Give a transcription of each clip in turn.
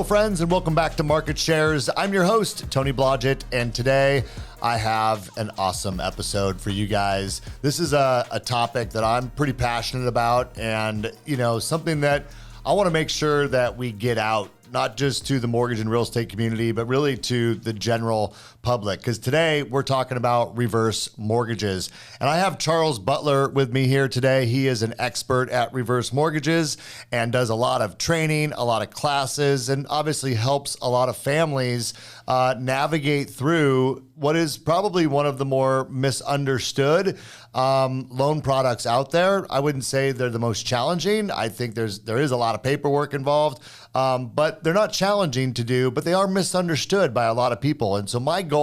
friends, and welcome back to Market Shares. I'm your host, Tony Blodgett, and today I have an awesome episode for you guys. This is a topic that I'm pretty passionate about, and something that I want to make sure that we get out, not just to the mortgage and real estate community, but really to the general public. Because today we're talking about reverse mortgages. And I have Charles Butler with me here today. He is an expert at reverse mortgages and does a lot of training, a lot of classes, and obviously helps a lot of families navigate through what is probably one of the more misunderstood loan products out there. I wouldn't say they're the most challenging. I think there is a lot of paperwork involved, but they're not challenging to do, but they are misunderstood by a lot of people. And so my goal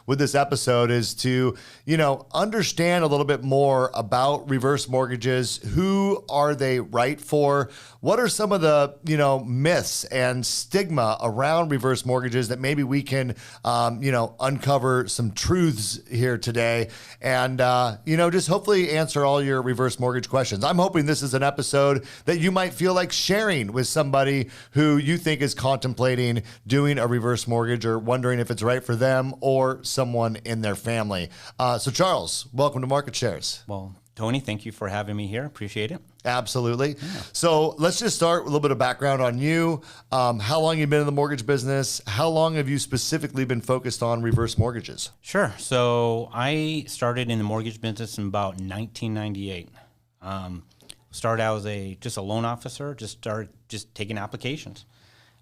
with this episode is to, understand a little bit more about reverse mortgages. Who are they right for? What are some of the, myths and stigma around reverse mortgages that maybe we can, uncover some truths here today and, just hopefully answer all your reverse mortgage questions. I'm hoping this is an episode that you might feel like sharing with somebody who you think is contemplating doing a reverse mortgage or wondering if it's right for them or someone in their family. So Charles, welcome to Market Shares. Well, Tony, thank you for having me here. Appreciate it. Absolutely. Yeah. So let's just start with a little bit of background on you. How long you've been in the mortgage business? How long have you specifically been focused on reverse mortgages? Sure. So I started in the mortgage business in about 1998. Started out as just a loan officer, just taking applications,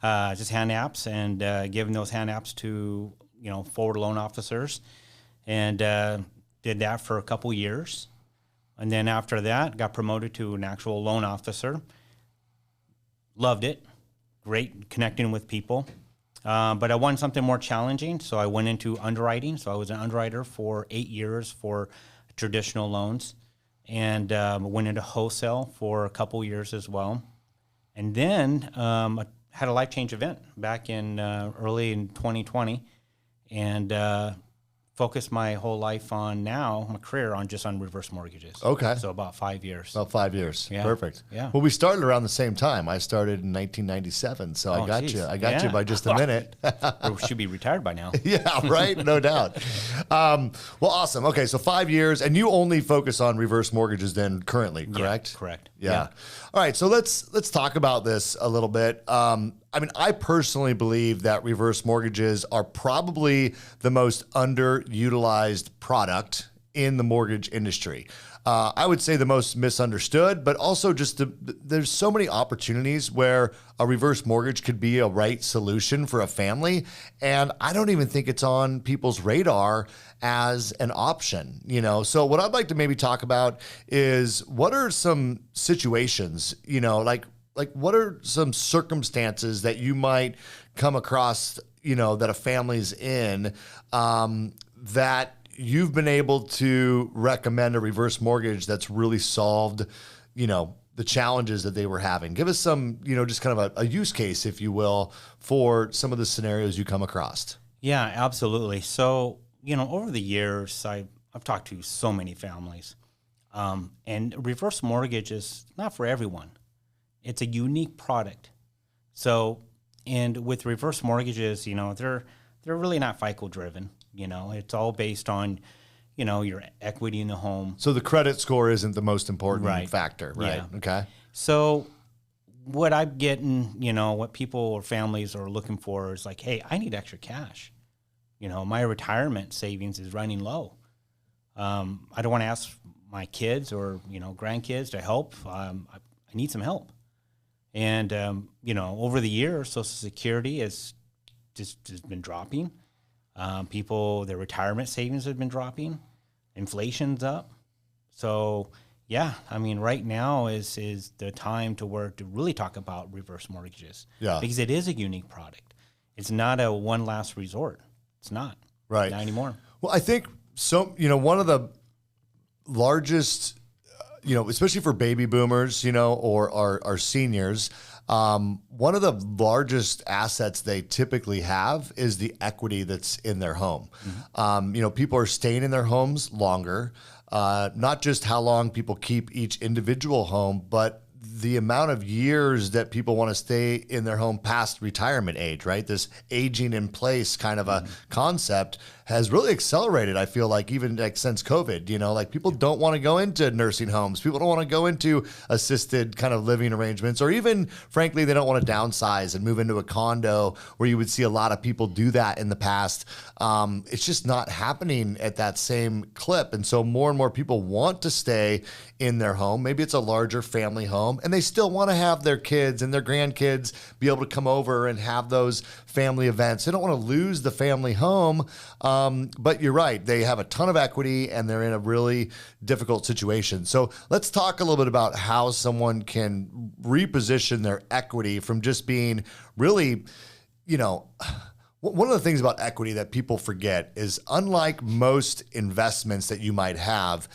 just hand apps and giving those hand apps to, forward loan officers, and did that for a couple years. And then after that, got promoted to an actual loan officer. Loved it. Great connecting with people. But I wanted something more challenging, so I went into underwriting. So I was an underwriter for 8 years for traditional loans, and went into wholesale for a couple years as well. And then I had a life change event back in early in 2020, and focused my whole life on my career on reverse mortgages. Okay. So about 5 years. About 5 years. Yeah. Perfect. Yeah. Well, we started around the same time. I started in 1997, so I got geez. you. I got you by just a minute. Or should be retired by now. Yeah, right? No doubt. Well, awesome. Okay, so 5 years, and you only focus on reverse mortgages then currently, correct? Yeah, correct. Yeah. All right, so let's talk about this a little bit. I personally believe that reverse mortgages are probably the most underutilized product in the mortgage industry. I would say the most misunderstood, but also there's so many opportunities where a reverse mortgage could be a right solution for a family. And I don't even think it's on people's radar as an option, So what I'd like to maybe talk about is what are some situations, like what are some circumstances that you might come across, that a family's in, that you've been able to recommend a reverse mortgage that's really solved, the challenges that they were having? Give us some, just kind of a use case, if you will, for some of the scenarios you come across. Yeah, absolutely. So, over the years, I've talked to so many families, and reverse mortgage is not for everyone. It's a unique product. So, and with reverse mortgages, they're really not FICO driven. It's all based on, your equity in the home. So the credit score isn't the most important factor, right? Yeah. Okay. So what I'm getting, what people or families are looking for is like, hey, I need extra cash. My retirement savings is running low. I don't want to ask my kids or, grandkids to help. I need some help. And, over the years, Social Security has been dropping. Their retirement savings have been dropping. Inflation's up. So, right now is the time to really talk about reverse mortgages. Yeah. Because it is a unique product. It's not a one last resort. It's not. Right. Not anymore. Well, I think one of the largest, especially for baby boomers, or our seniors, one of the largest assets they typically have is the equity that's in their home. Mm-hmm. People are staying in their homes longer, not just how long people keep each individual home, but the amount of years that people want to stay in their home past retirement age, right? This aging in place kind of a concept has really accelerated. I feel like even like since COVID, like people don't want to go into nursing homes. People don't want to go into assisted kind of living arrangements, or even frankly, they don't want to downsize and move into a condo where you would see a lot of people do that in the past. It's just not happening at that same clip. And so more and more people want to stay in their home. Maybe it's a larger family home, and they still want to have their kids and their grandkids be able to come over and have those family events. They don't want to lose the family home. But you're right. They have a ton of equity and they're in a really difficult situation. So let's talk a little bit about how someone can reposition their equity from just being really, one of the things about equity that people forget is, unlike most investments that you might have,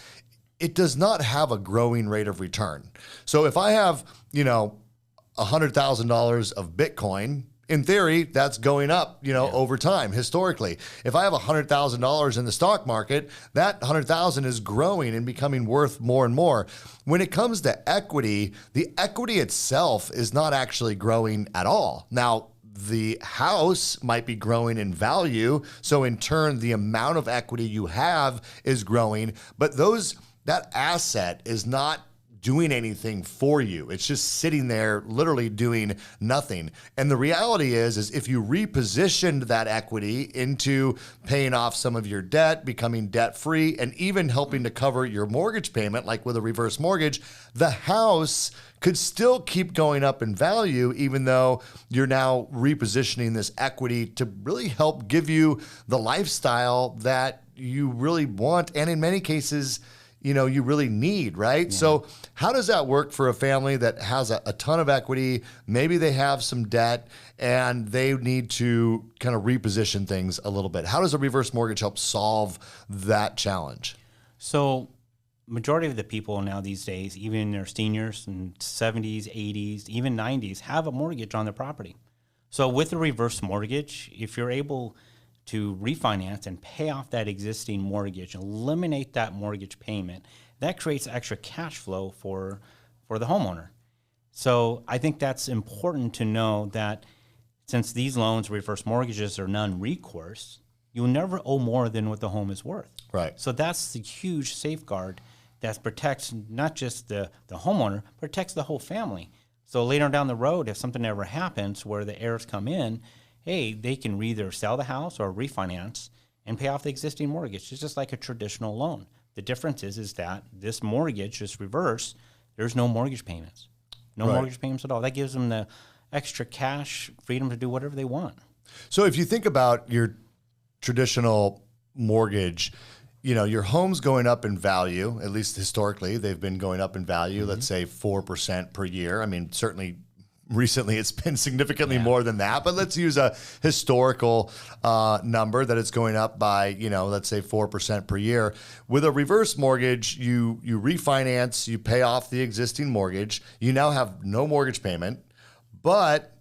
it does not have a growing rate of return. So if I have, $100,000 of Bitcoin, in theory, that's going up, over time, historically. If I have $100,000 in the stock market, that $100,000 is growing and becoming worth more and more. When it comes to equity, the equity itself is not actually growing at all. Now, the house might be growing in value, so in turn, the amount of equity you have is growing, but that asset is not doing anything for you. It's just sitting there literally doing nothing. And the reality is if you repositioned that equity into paying off some of your debt, becoming debt free, and even helping to cover your mortgage payment, like with a reverse mortgage, the house could still keep going up in value, even though you're now repositioning this equity to really help give you the lifestyle that you really want. And in many cases, you really need, right? Yeah. So how does that work for a family that has a ton of equity? Maybe they have some debt and they need to kind of reposition things a little bit. How does a reverse mortgage help solve that challenge? So majority of the people now these days, even in their seniors in 70s, 80s, even 90s, have a mortgage on their property. So with a reverse mortgage, if you're able to refinance and pay off that existing mortgage, eliminate that mortgage payment, that creates extra cash flow for the homeowner. So I think that's important to know, that since these loans, reverse mortgages, are non-recourse, you'll never owe more than what the home is worth. Right. So that's the huge safeguard that protects not just the homeowner, protects the whole family. So later down the road, if something ever happens where the heirs come in, hey, they can either sell the house or refinance and pay off the existing mortgage. It's just like a traditional loan. The difference is that this mortgage is reverse. There's no mortgage payments. No mortgage payments at all. That gives them the extra cash freedom to do whatever they want. So if you think about your traditional mortgage, your home's going up in value, at least historically, they've been going up in value, let's say 4% per year. I mean, certainly recently it's been significantly more than that, but let's use a historical number that it's going up by, let's say 4% per year. With a reverse mortgage, you refinance, you pay off the existing mortgage, you now have no mortgage payment, but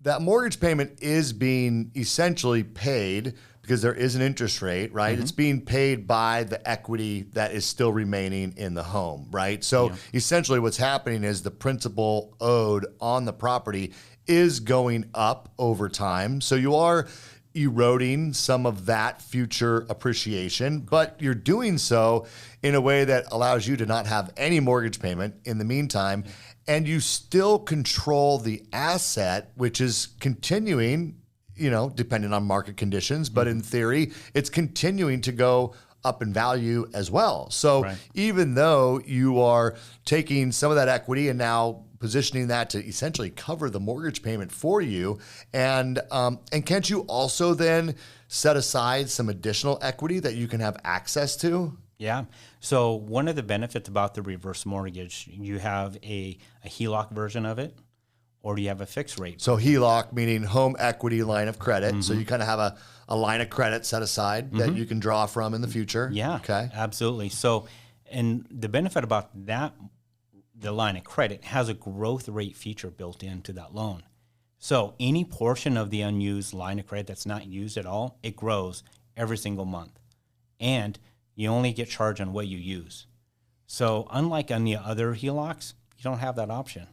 that mortgage payment is being essentially paid because there is an interest rate, right? Mm-hmm. It's being paid by the equity that is still remaining in the home, right? So essentially what's happening is the principal owed on the property is going up over time. So you are eroding some of that future appreciation, but you're doing so in a way that allows you to not have any mortgage payment in the meantime, and you still control the asset, which is continuing, depending on market conditions, but in theory, it's continuing to go up in value as well. So even though you are taking some of that equity and now positioning that to essentially cover the mortgage payment for you, and can't you also then set aside some additional equity that you can have access to? Yeah. So one of the benefits about the reverse mortgage, you have a HELOC version of it, or do you have a fixed rate? So HELOC meaning home equity line of credit. Mm-hmm. So you kind of have a line of credit set aside that you can draw from in the future. Yeah, okay, absolutely. So, and the benefit about that, the line of credit has a growth rate feature built into that loan. So any portion of the unused line of credit that's not used at all, it grows every single month. And you only get charged on what you use. So unlike on the other HELOCs, you don't have that option.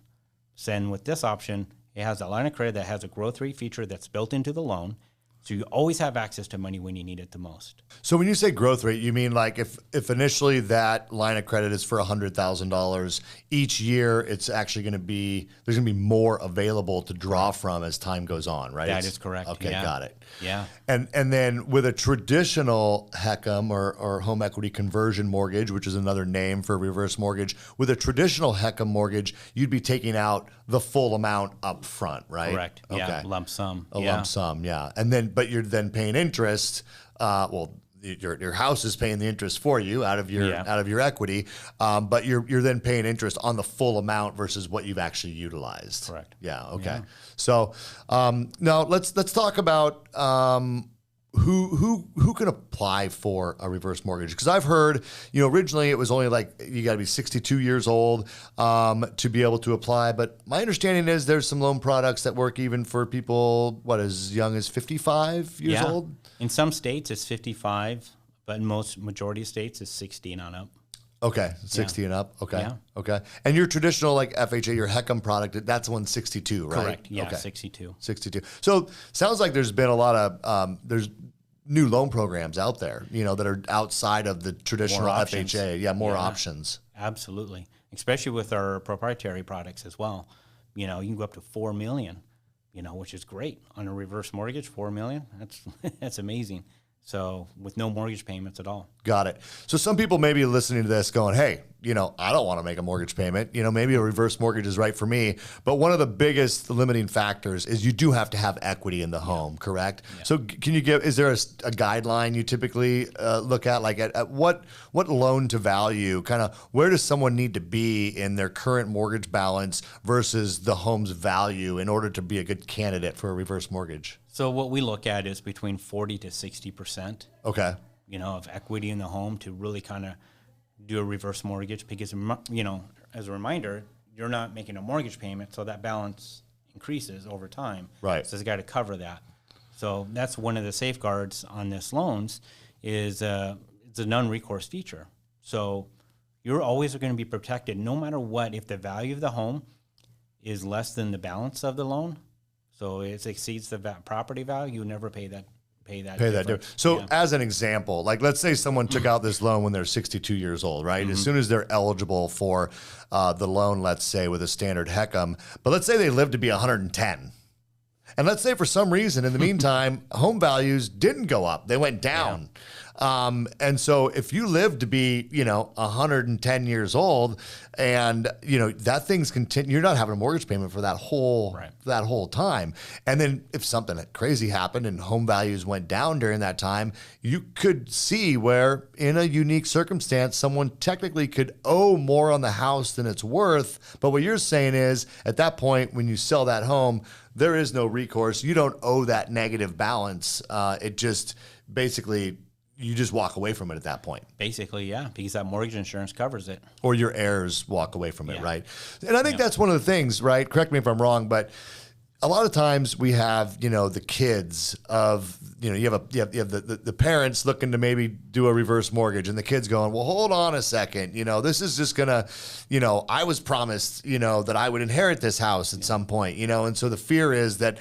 Then with this option, it has a line of credit that has a growth rate feature that's built into the loan. So you always have access to money when you need it the most. So when you say growth rate, you mean like if initially that line of credit is for $100,000, each year it's actually going to be, there's going to be more available to draw from as time goes on, right? That is correct. Okay, yeah. got it. Yeah. And then with a traditional HECM or home equity conversion mortgage, which is another name for reverse mortgage, with a traditional HECM mortgage, you'd be taking out the full amount up front, right? Correct. Okay. Yeah. Lump sum. A lump sum, yeah. And then, but you're then paying interest. Your house is paying the interest for you out of your equity, but you're then paying interest on the full amount versus what you've actually utilized. Correct. Yeah. Okay. Yeah. So now let's talk about who can apply for a reverse mortgage, because I've heard, originally it was only like you got to be 62 years old to be able to apply, but my understanding is there's some loan products that work even for people as young as 55 years old. In some states it's 55, but in majority of states it's 60 and on up. Okay, 60 and up. Okay, Yeah. Okay. And your traditional FHA, your HECM product, that's 162, right? Correct. Yeah, okay. 62. 62. So sounds like there's been a lot of there's new loan programs out there, that are outside of the traditional FHA. Yeah, more options. Absolutely. Especially with our proprietary products as well. You can go up to $4 million, which is great on a reverse mortgage. $4 million. That's amazing. So with no mortgage payments at all. Got it. So some people may be listening to this going, hey, I don't want to make a mortgage payment. Maybe a reverse mortgage is right for me. But one of the biggest limiting factors is you do have to have equity in the home, correct? Yeah. So can you is there a guideline you typically look at? Like at what loan to value, kind of where does someone need to be in their current mortgage balance versus the home's value in order to be a good candidate for a reverse mortgage? So what we look at is between 40 to 60%. Okay. Of equity in the home to really kind of do a reverse mortgage, because as a reminder, you're not making a mortgage payment, so that balance increases over time. Right. So it's got to cover that. So that's one of the safeguards on this loans is it's a non-recourse feature. So you're always going to be protected no matter what. If the value of the home is less than the balance of the loan, so it exceeds the property value, you never pay that difference. So as an example, like let's say someone took out this loan when they're 62 years old, right? Mm-hmm. As soon as they're eligible for the loan, let's say with a standard HECM, but let's say they live to be 110. And let's say for some reason in the meantime, home values didn't go up. They went down. Yeah. And so if you live to be, 110 years old and, that thing's you're not having a mortgage payment for that whole time. And then if something crazy happened and home values went down during that time, you could see where in a unique circumstance, someone technically could owe more on the house than it's worth. But what you're saying is at that point, when you sell that home, there is no recourse. You don't owe that negative balance. It just basically, you just walk away from it at that point. Basically, yeah, because that mortgage insurance covers it. Or your heirs walk away from it, right? And I think that's one of the things, right? Correct me if I'm wrong, but a lot of times we have, the kids of, you have the parents looking to maybe do a reverse mortgage, and the kids going, well, hold on a second, this is just gonna, I was promised, that I would inherit this house at some point, and so the fear is that,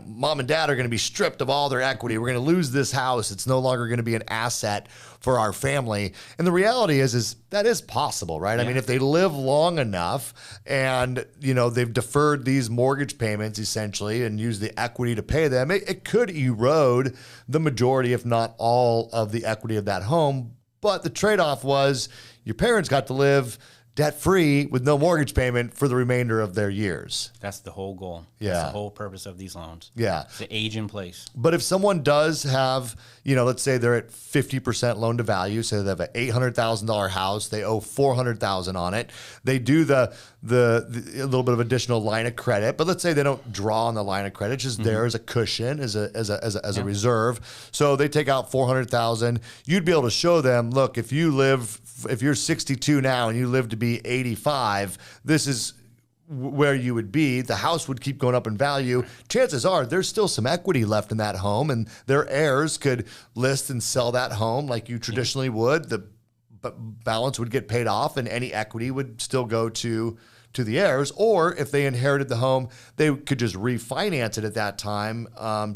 mom and dad are going to be stripped of all their equity. We're going to lose this house. It's no longer going to be an asset for our family. And the reality is that is possible, right? Yeah. I mean, if they live long enough and, they've deferred these mortgage payments essentially and use the equity to pay them, it could erode the majority, if not all, of the equity of that home. But the trade-off was your parents got to live debt-free with no mortgage payment for the remainder of their years. That's the whole goal. Yeah. That's the whole purpose of these loans. Yeah. It's the age in place. But if someone does have, let's say they're at 50% loan to value, so they have an $800,000 house, they owe $400,000 on it. They do the a little bit of additional line of credit, but let's say they don't draw on the line of credit, just there as a cushion, as a reserve. So they take out $400,000. You'd be able to show them, look, if you're 62 now and you live to be 85, this is where you would be. The house would keep going up in value. Chances are there's still some equity left in that home, and their heirs could list and sell that home like you traditionally would. The balance would get paid off, and any equity would still go to to the heirs, or if they inherited the home, they could just refinance it at that time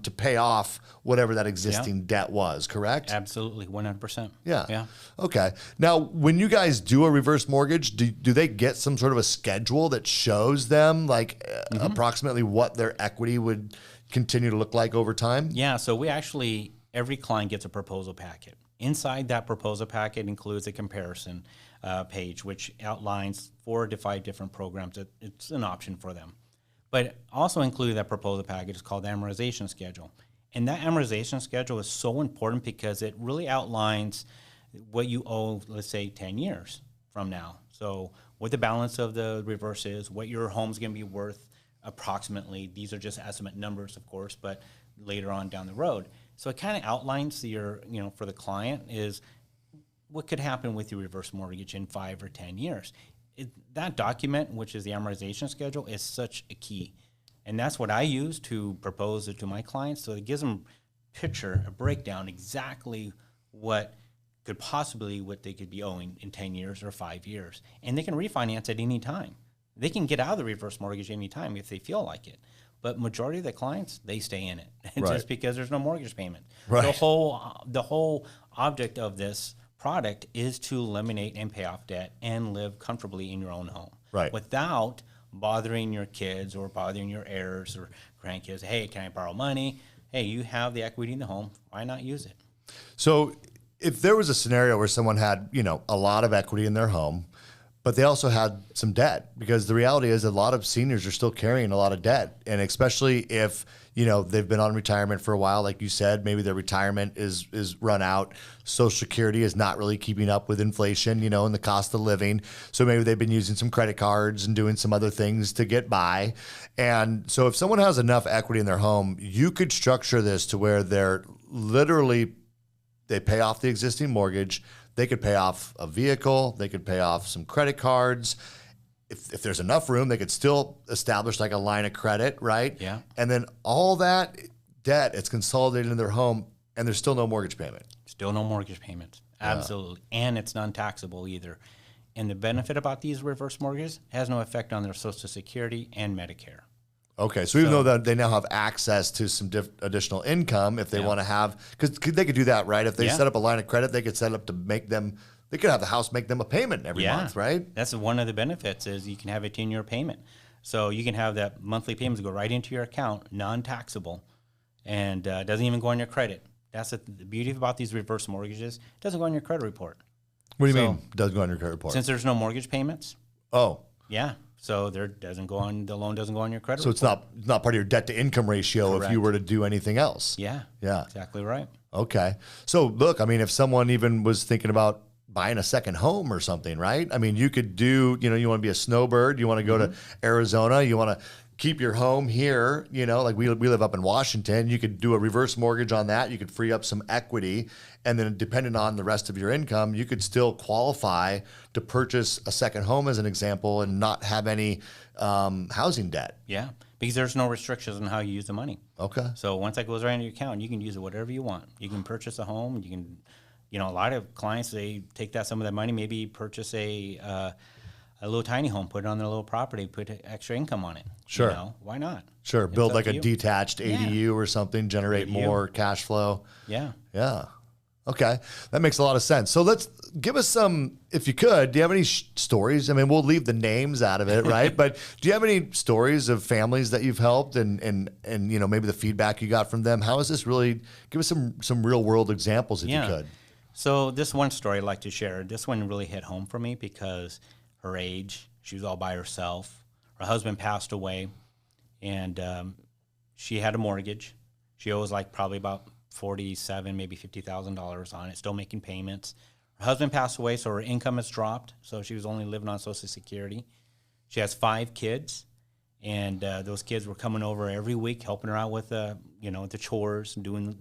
to pay off whatever that existing debt was, correct? Absolutely, 100%. Yeah. Okay. Now, when you guys do a reverse mortgage, do they get some sort of a schedule that shows them like approximately what their equity would continue to look like over time? Yeah, so we actually, every client gets a proposal packet. Inside that proposal packet includes a comparison page, which outlines 4 to 5 different programs. It's an option for them. But also included that proposal package is called the amortization schedule. And that amortization schedule is so important because it really outlines what you owe, let's say, 10 years from now. So what the balance of the reverse is, what your home's going to be worth approximately. These are just estimate numbers, of course, but later on down the road. So it kind of outlines for the client is what could happen with your reverse mortgage in 5 or 10 years. That document, which is the amortization schedule, is such a key. And that's what I use to propose it to my clients. So it gives them a breakdown, exactly what they could be owing in 10 years or 5 years. And they can refinance at any time. They can get out of the reverse mortgage any time if they feel like it. But majority of the clients, they stay in it just because there's no mortgage payment. Right. The whole object of this product is to eliminate and pay off debt and live comfortably in your own home, without bothering your kids or bothering your heirs or grandkids. Hey, can I borrow money? Hey, you have the equity in the home. Why not use it? So if there was a scenario where someone had, a lot of equity in their home, but they also had some debt, because the reality is a lot of seniors are still carrying a lot of debt. And especially if, they've been on retirement for a while, like you said, maybe their retirement is run out. Social Security is not really keeping up with inflation, and the cost of living. So maybe they've been using some credit cards and doing some other things to get by. And so if someone has enough equity in their home, you could structure this to where they pay off the existing mortgage. They could pay off a vehicle. They could pay off some credit cards. If there's enough room, they could still establish like a line of credit, right? Yeah. And then all that debt, it's consolidated in their home, and there's still no mortgage payment. Still no mortgage payments. Absolutely. And it's non-taxable either. And the benefit about these reverse mortgages has no effect on their Social Security and Medicare. Okay, so even though that they now have access to some additional income, if they want to have, because they could do that, right? If they set up a line of credit, they could set up to make them, they could have the house make them a payment every month, right? That's one of the benefits is you can have a 10-year payment. So you can have that monthly payments go right into your account, non-taxable, and doesn't even go on your credit. That's the beauty about these reverse mortgages. It doesn't go on your credit report. What do you mean it doesn't go on your credit report? Since there's no mortgage payments. Oh. Yeah. So the loan doesn't go on your credit report. So it's not part of your debt to income ratio. Correct. If you were to do anything else. Yeah. Exactly right. Okay. So look, I mean, if someone even was thinking about buying a second home or something, right? I mean, you could do, you want to be a snowbird, you want to go to Arizona, you want to keep your home here, like we live up in Washington, you could do a reverse mortgage on that. You could free up some equity, and then depending on the rest of your income, you could still qualify to purchase a second home as an example and not have any housing debt. Yeah, because there's no restrictions on how you use the money. Okay. So once that goes right into your account, you can use it whatever you want. You can purchase a home, you can, a lot of clients, they take some of that money, maybe purchase a little tiny home, put it on their little property, put extra income on it. Sure. Why not? Sure. Build like a detached ADU or something, generate more cash flow. Yeah. Yeah. Okay. That makes a lot of sense. So let's give us some, if you could, do you have any stories? I mean, we'll leave the names out of it, right? But do you have any stories of families that you've helped and maybe the feedback you got from them? How is this really, give us some real world examples if you could. So this one story I'd like to share, this one really hit home for me because her age, she was all by herself. Her husband passed away, and she had a mortgage. She owes probably about $47,000, maybe $50,000 on it, still making payments. Her husband passed away, so her income has dropped, so she was only living on Social Security. She has 5 kids, and those kids were coming over every week, helping her out with the chores, doing,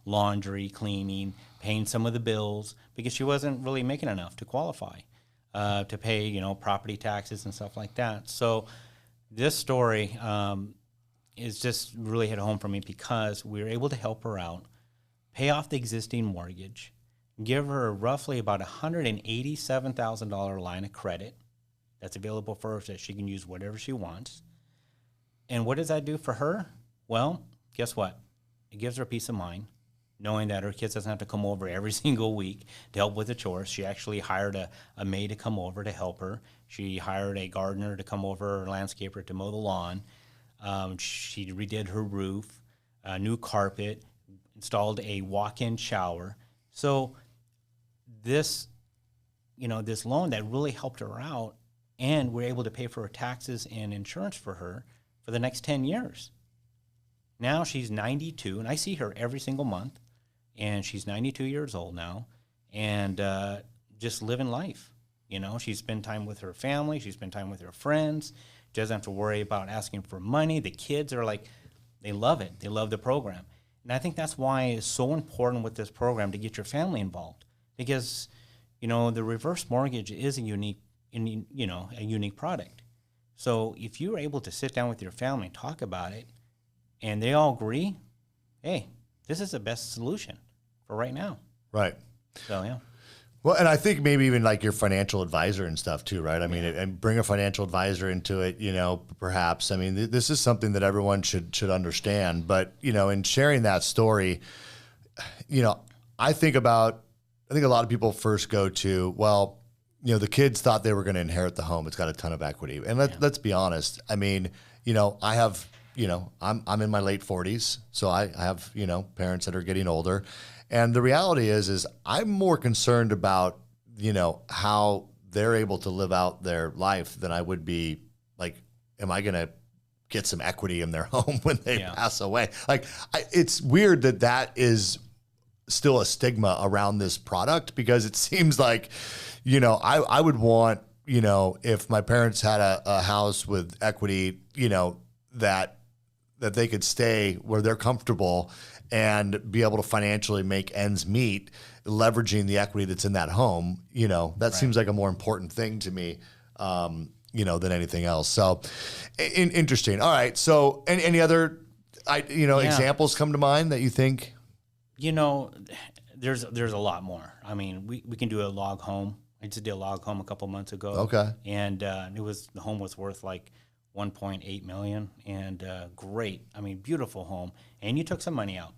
laundry, cleaning, paying some of the bills, because she wasn't really making enough to qualify to pay, property taxes and stuff like that. So this story is just really hit home for me because we were able to help her out, pay off the existing mortgage, give her roughly about $187,000 line of credit that's available for her so that she can use whatever she wants. And what does that do for her? Well, guess what? It gives her peace of mind, knowing that her kids doesn't have to come over every single week to help with the chores. She actually hired a maid to come over to help her. She hired a gardener to come over, or landscaper to mow the lawn. She redid her roof, new carpet, installed a walk-in shower. So this loan that really helped her out, and we're able to pay for her taxes and insurance for her for the next 10 years. Now she's 92, and I see her every single month, and she's 92 years old now, and just living life. She spent time with her family. She spent time with her friends. She doesn't have to worry about asking for money. The kids are they love it. They love the program. And I think that's why it's so important with this program to get your family involved, because, the reverse mortgage is a unique product. So if you're able to sit down with your family and talk about it, and they all agree, hey, this is the best solution for right now. Right. So, yeah. Well, and I think maybe even like your financial advisor and stuff too, right? I mean, and bring a financial advisor into it, perhaps. I mean, this is something that everyone should understand. But, in sharing that story, I think a lot of people first go to, well, the kids thought they were going to inherit the home. It's got a ton of equity. And let's be honest. I mean, I have, I'm in my late 40s, so I have, parents that are getting older. And the reality is I'm more concerned about, how they're able to live out their life than I would be am I going to get some equity in their home when they pass away? It's weird that is still a stigma around this product, because it seems like, I would want, if my parents had a house with equity, that they could stay where they're comfortable and be able to financially make ends meet, leveraging the equity that's in that home. That seems like a more important thing to me, than anything else. So interesting. All right. So any other, examples come to mind that you think? There's a lot more. I mean, we can do a log home. I just did a log home a couple months ago. Okay. And the home was worth $1.8 million, and great. I mean, beautiful home. And you took some money out,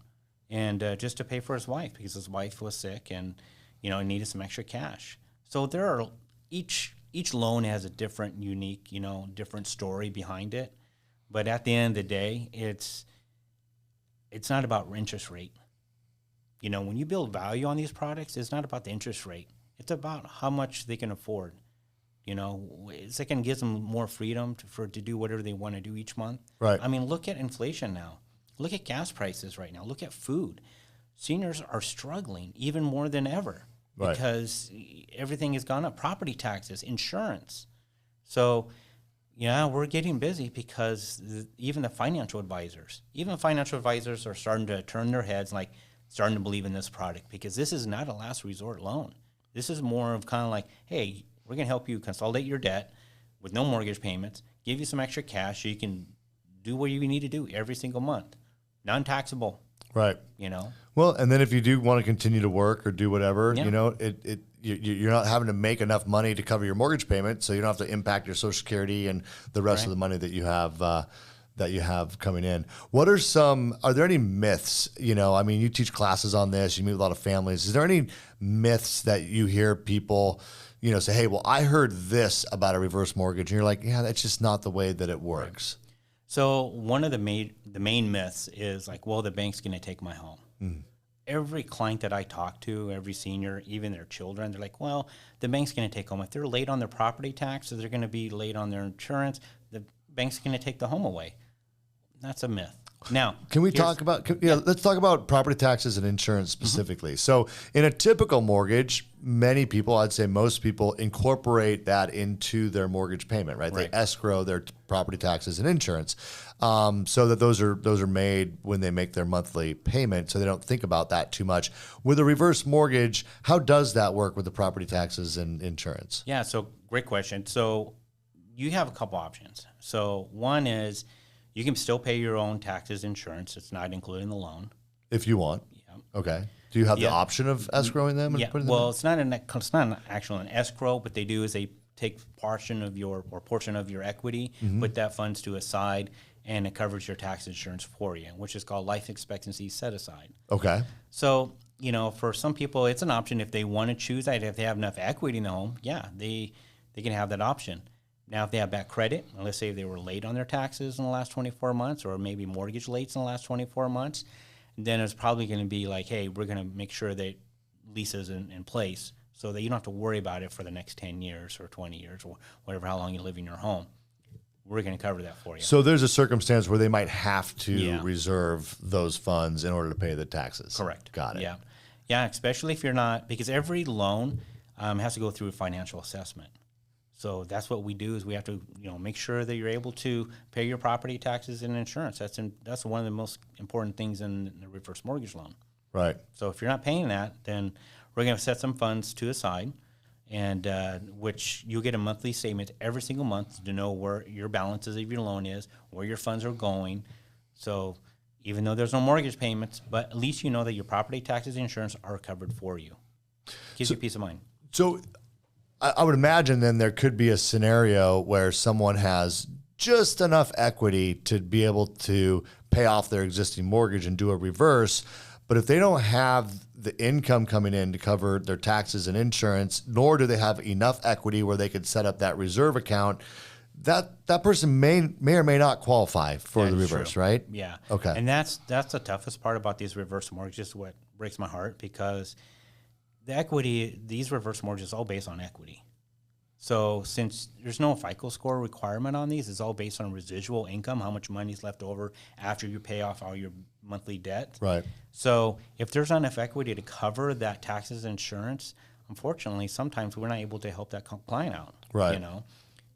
and just to pay for his wife, because his wife was sick, and he needed some extra cash. So there are each loan has a different, unique, different story behind it. But at the end of the day, it's not about interest rate. When you build value on these products, it's not about the interest rate. It's about how much they can afford. It's going to give them more freedom to do whatever they want to do each month. Right. I mean, look at inflation now. Look at gas prices right now. Look at food. Seniors are struggling even more than ever because everything has gone up. Property taxes, insurance. So, we're getting busy because even the financial advisors are starting to turn their heads, starting to believe in this product, because this is not a last resort loan. This is more of kind of hey, we're going to help you consolidate your debt with no mortgage payments, give you some extra cash so you can do what you need to do every single month. Non-taxable. Right. Well, and then if you do want to continue to work or do whatever, you're not having to make enough money to cover your mortgage payment, so you don't have to impact your Social Security and the rest of the money that you have coming in. Are there any myths? You teach classes on this, you meet with a lot of families. Is there any myths that you hear people, say, hey, well, I heard this about a reverse mortgage, and you're like, yeah, that's just not the way that it works. Right. So one of the main myths is well, the bank's going to take my home. Mm. Every client that I talk to, every senior, even their children, they're like, well, the bank's going to take home. If they're late on their property tax, so they're going to be late on their insurance, the bank's going to take the home away. That's a myth. Now, can we talk about, let's talk about property taxes and insurance specifically. Mm-hmm. So in a typical mortgage, many people, I'd say most people, incorporate that into their mortgage payment, right? They escrow their property taxes and insurance, so that those are made when they make their monthly payment, so they don't think about that too much. With a reverse mortgage, how does that work with the property taxes and insurance? Yeah, so great question. So you have a couple options. So one is, you can still pay your own taxes, insurance. It's not included in the loan. If you want. Yeah. Okay. Do you have the option of escrowing them? And putting them in? It's not actually an escrow. What they do is they take portion of your equity, put that funds to a side, and it covers your tax insurance for you, which is called life expectancy set aside. Okay. So, for some people, it's an option if they want to choose that. If they have enough equity in the home, yeah, they can have that option. Now, if they have bad credit, let's say they were late on their taxes in the last 24 months, or maybe mortgage late in the last 24 months, then it's probably going to be like, hey, we're going to make sure that lease is in place so that you don't have to worry about it for the next 10 years or 20 years or whatever, how long you live in your home. We're going to cover that for you. So there's a circumstance where they might have to reserve those funds in order to pay the taxes. Correct. Got it. Yeah. Yeah, especially if you're not, because every loan has to go through a financial assessment. So that's what we do is we have to, make sure that you're able to pay your property taxes and insurance. That's one of the most important things in the reverse mortgage loan. Right. So if you're not paying that, then we're going to set some funds to a side, and which you'll get a monthly statement every single month to know where your balances of your loan is, where your funds are going. So even though there's no mortgage payments, but at least you know that your property taxes and insurance are covered for you. Gives you peace of mind. So I would imagine then there could be a scenario where someone has just enough equity to be able to pay off their existing mortgage and do a reverse. But if they don't have the income coming in to cover their taxes and insurance, nor do they have enough equity where they could set up that reserve account, that person may or may not qualify for the reverse, true. Right? Yeah. Okay. And that's the toughest part about these reverse mortgages, what breaks my heart, because the equity, these reverse mortgages are all based on equity. So since there's no FICO score requirement on these, it's all based on residual income, how much money is left over after you pay off all your monthly debt. Right. So if there's not enough equity to cover that taxes and insurance, unfortunately, sometimes we're not able to help that client out. Right.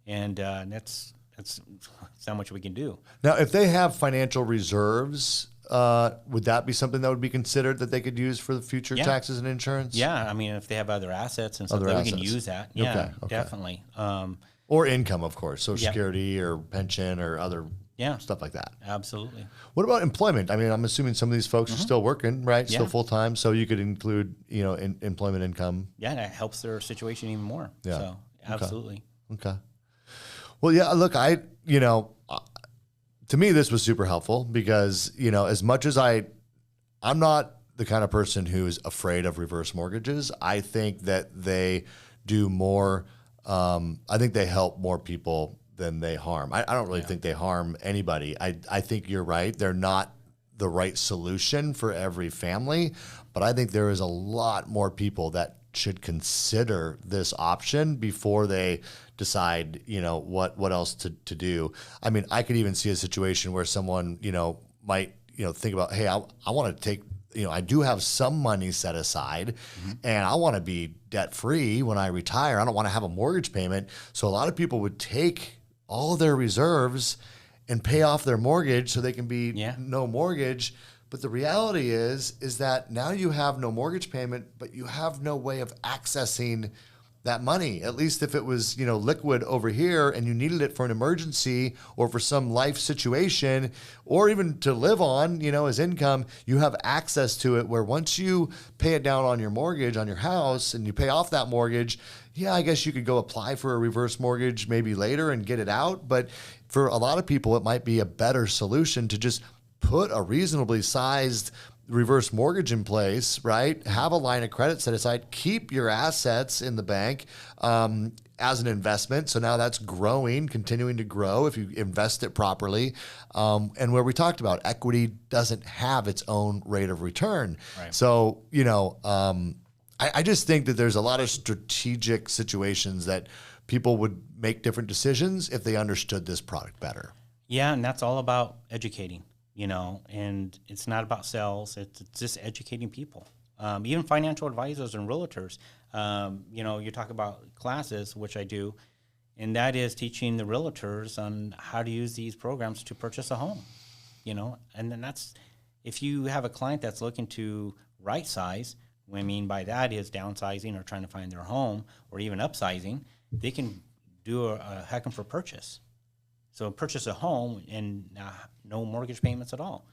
And that's not much we can do. Now, if they have financial reserves, would that be something that would be considered that they could use for the future taxes and insurance? Yeah, I mean, if they have other assets and stuff, we can use that. Yeah, Okay. Definitely. Or income, of course, Social Security or pension or other stuff like that. Absolutely. What about employment? I mean, I'm assuming some of these folks are still working, right? Yeah. Still full time, so you could include, employment income. Yeah, that helps their situation even more. Yeah. So absolutely. Okay. Well, yeah. Look, to me, this was super helpful because, as much as I'm not the kind of person who's afraid of reverse mortgages. I think that they do more. I think they help more people than they harm. I don't really think they harm anybody. I think you're right. They're not the right solution for every family, but I think there is a lot more people that should consider this option before they decide, what else to do. I mean, I could even see a situation where someone, might, think about, hey, I want to take, I do have some money set aside and I want to be debt free when I retire. I don't want to have a mortgage payment. So a lot of people would take all their reserves and pay off their mortgage so they can be no mortgage. But the reality is that now you have no mortgage payment, but you have no way of accessing that money. At least if it was, liquid over here and you needed it for an emergency or for some life situation or even to live on, as income, you have access to it where once you pay it down on your mortgage, on your house, and you pay off that mortgage, I guess you could go apply for a reverse mortgage maybe later and get it out. But for a lot of people, it might be a better solution to just put a reasonably sized reverse mortgage in place, right? Have a line of credit set aside, keep your assets in the bank as an investment. So now that's growing, continuing to grow if you invest it properly. And where we talked about equity doesn't have its own rate of return. Right. So, I just think that there's a lot of strategic situations that people would make different decisions if they understood this product better. Yeah, and that's all about educating. And it's not about sales. It's just educating people. Even financial advisors and realtors. You talk about classes, which I do, and that is teaching the realtors on how to use these programs to purchase a home. And then that's, if you have a client that's looking to right size, what I mean by that is downsizing or trying to find their home or even upsizing, they can do a HECM for purchase. So purchase a home and no mortgage payments at all.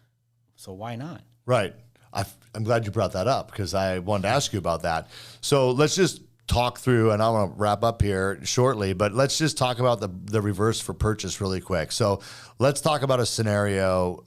So why not? Right. I'm glad you brought that up because I wanted to ask you about that. So let's just talk through, and I want to wrap up here shortly, but let's just talk about the reverse for purchase really quick. So let's talk about a scenario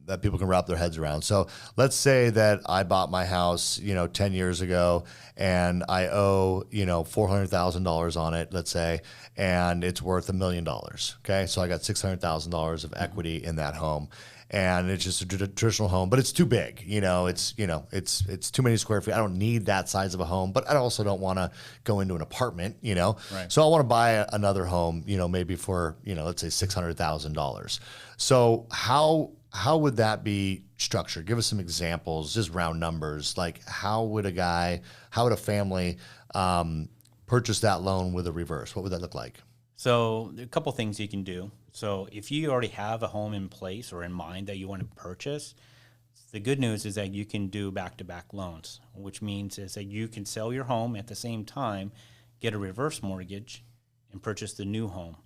that people can wrap their heads around. So let's say that I bought my house, 10 years ago, and I owe, $400,000 on it, let's say, and it's worth $1 million. Okay. So I got $600,000 of equity in that home. And it's just a traditional home, but it's too big. It's too many square feet. I don't need that size of a home, but I also don't want to go into an apartment, Right. So I want to buy another home, maybe for, let's say $600,000. So how would that be structured? Give us some examples, just round numbers. Like how would a family purchase that loan with a reverse? What would that look like? So a couple things you can do. So if you already have a home in place or in mind that you want to purchase, the good news is that you can do back-to-back loans, which means is that you can sell your home at the same time, get a reverse mortgage, and purchase the new home.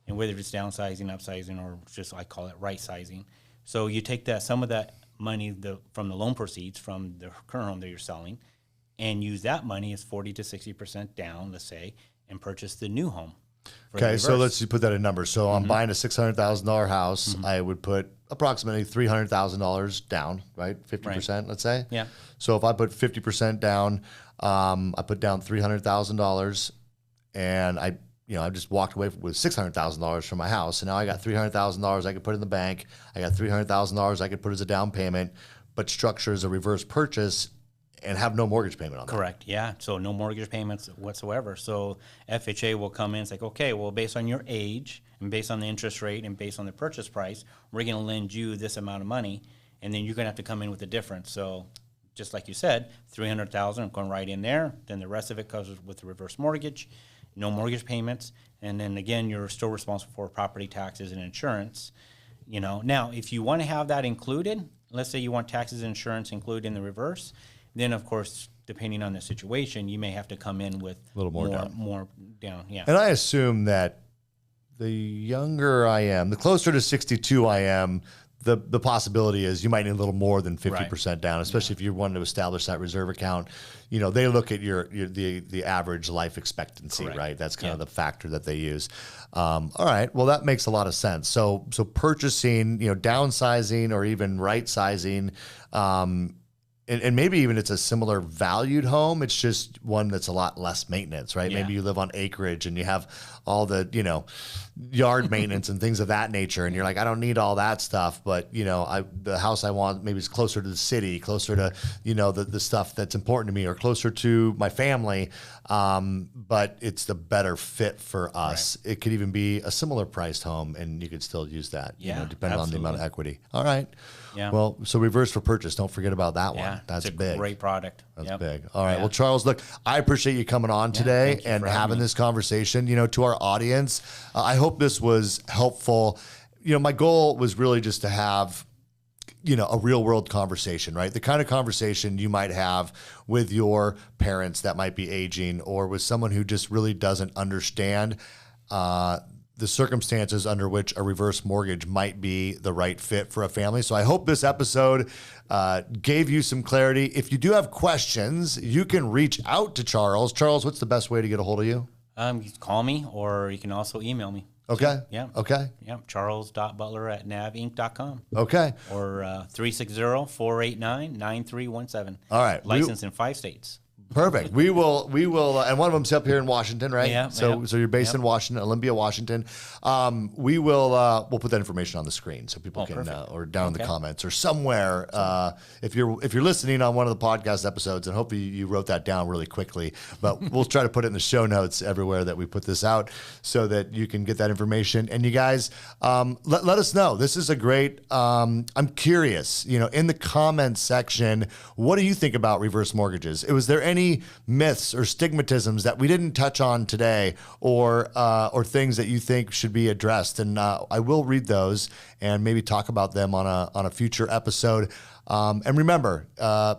And whether it's downsizing, upsizing, or just I call it right-sizing. So you take some of that money from the loan proceeds from the current home that you're selling and use that money as 40 to 60% down, let's say, and purchase the new home. Okay, so let's just put that in numbers. So I'm buying a $600,000 house. I would put approximately $300,000 down, right? 50%, let's say. Yeah. So if I put 50% down, I put down $300,000, and I just walked away with $600,000 from my house, and now I got $300,000 I could put in the bank. I got $300,000 I could put as a down payment, but structure as a reverse purchase and have no mortgage payment on that. Correct. Yeah. So no mortgage payments whatsoever. So FHA will come in and say, okay, well, based on your age and based on the interest rate and based on the purchase price, we're going to lend you this amount of money, and then you're going to have to come in with the difference. So just like you said, $300,000 going right in there. Then the rest of it comes with the reverse mortgage, no mortgage payments, and then again, you're still responsible for property taxes and insurance. Now if you want to have that included, let's say you want taxes and insurance included in the reverse. Then, of course, depending on the situation, you may have to come in with a little more down. Yeah. And I assume that the younger I am, the closer to 62 I am, the possibility is you might need a little more than 50% down, especially if you wanted to establish that reserve account. They look at the average life expectancy, Correct. right? That's kind of the factor that they use. All right. Well, that makes a lot of sense. So purchasing, downsizing or even right sizing, and maybe even it's a similar valued home. It's just one that's a lot less maintenance, right? Yeah. Maybe you live on acreage and you have all the, yard maintenance and things of that nature. And you're like, I don't need all that stuff. But, the house I want maybe is closer to the city, closer to, the stuff that's important to me, or closer to my family. But it's the better fit for us. Right. It could even be a similar priced home and you could still use that, depending on the amount of equity. All right. Yeah. Well, so reverse for purchase. Don't forget about that one. Yeah, that's big. Great product. That's big. All right. Yeah. Well, Charles, look, I appreciate you coming on today and having this conversation. To our audience, I hope this was helpful. My goal was really just to have, a real world conversation, right? The kind of conversation you might have with your parents that might be aging, or with someone who just really doesn't understand the circumstances under which a reverse mortgage might be the right fit for a family. So I hope this episode gave you some clarity. If you do have questions, you can reach out to Charles. Charles, what's the best way to get a hold of you? You can call me, or you can also email me. Okay. Yeah. Okay. Yeah. Charles.butler@navinc.com. Okay. Or 360-489-9317. All right. Licensed in 5 states. Perfect. We will, and one of them's up here in Washington, right? Yeah. So you're based in Washington, Olympia, Washington. We'll put that information on the screen so people can, or down in the comments or somewhere. If you're listening on one of the podcast episodes, and hopefully you wrote that down really quickly, but we'll try to put it in the show notes everywhere that we put this out so that you can get that information. And you guys, let us know. This is a great, I'm curious, in the comments section, what do you think about reverse mortgages? Was there any myths or stigmatisms that we didn't touch on today, or things that you think should be addressed? And I will read those and maybe talk about them on a future episode. And remember,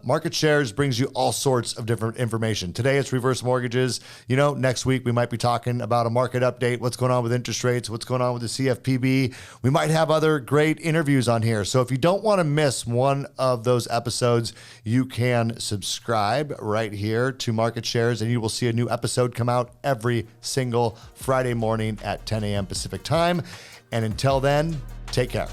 Market Shares brings you all sorts of different information. Today it's reverse mortgages. Next week we might be talking about a market update, what's going on with interest rates, what's going on with the CFPB. We might have other great interviews on here. So if you don't want to miss one of those episodes, you can subscribe right here to Market Shares, and you will see a new episode come out every single Friday morning at 10 a.m. Pacific time. And until then, take care.